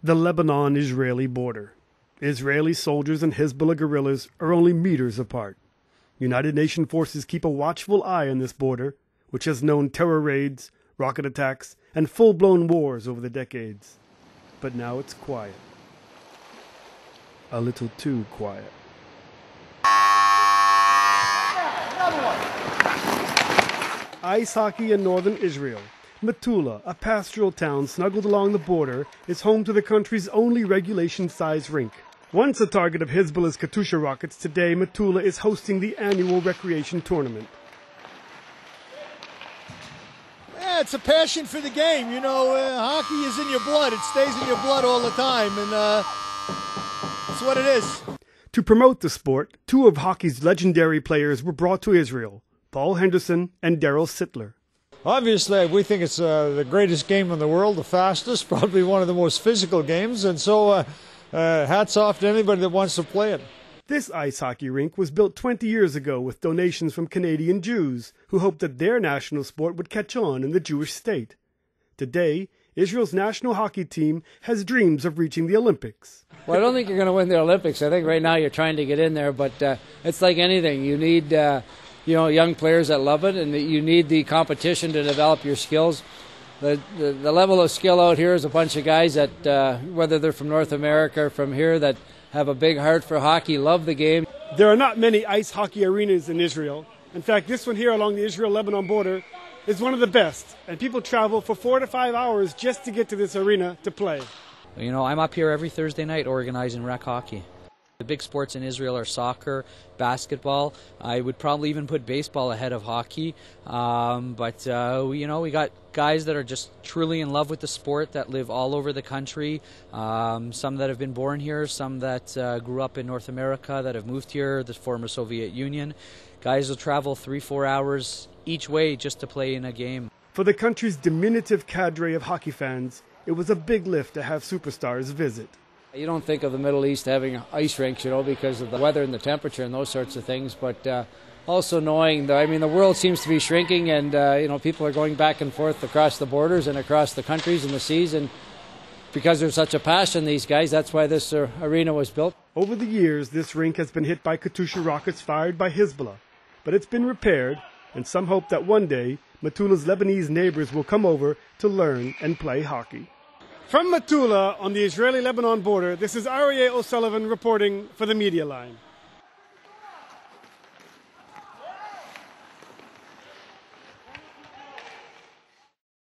The Lebanon-Israeli border. Israeli soldiers and Hezbollah guerrillas are only meters apart. United Nations forces keep a watchful eye on this border, which has known terror raids, rocket attacks, and full-blown wars over the decades. But now it's quiet. A little too quiet. Ice hockey in northern Israel. Metula, a pastoral town snuggled along the border, is home to the country's only regulation-size rink. Once a target of Hezbollah's Katyusha rockets, today Metula is hosting the annual recreation tournament. Yeah, it's a passion for the game. You know, hockey is in your blood. It stays in your blood all the time, and that's what it is. To promote the sport, two of hockey's legendary players were brought to Israel, Paul Henderson and Darryl Sittler. Obviously, we think it's the greatest game in the world, the fastest, probably one of the most physical games, and so hats off to anybody that wants to play it. This ice hockey rink was built 20 years ago with donations from Canadian Jews who hoped that their national sport would catch on in the Jewish state. Today, Israel's national hockey team has dreams of reaching the Olympics. Well, I don't think you're going to win the Olympics. I think right now you're trying to get in there, but it's like anything. You need young players that love it, and you need the competition to develop your skills. The level of skill out here is a bunch of guys that, whether they're from North America or from here, that have a big heart for hockey, love the game. There are not many ice hockey arenas in Israel. In fact, this one here along the Israel-Lebanon border is one of the best, and people travel for 4 to 5 hours just to get to this arena to play. You know, I'm up here every Thursday night organizing rec hockey. The big sports in Israel are soccer, basketball. I would probably even put baseball ahead of hockey. But we got guys that are just truly in love with the sport that live all over the country. Some that have been born here, some that grew up in North America, that have moved here, the former Soviet Union. Guys will travel 3-4 hours each way just to play in a game. For the country's diminutive cadre of hockey fans, it was a big lift to have superstars visit. You don't think of the Middle East having ice rinks, because of the weather and the temperature and those sorts of things, but also knowing that, the world seems to be shrinking, and people are going back and forth across the borders and across the countries and the seas, and because there's such a passion, these guys, that's why this arena was built. Over the years, this rink has been hit by Katyusha rockets fired by Hezbollah, but it's been repaired, and some hope that one day Metula's Lebanese neighbors will come over to learn and play hockey. From Metula on the Israeli-Lebanon border, this is AriehO'Sullivan reporting for the Media Line.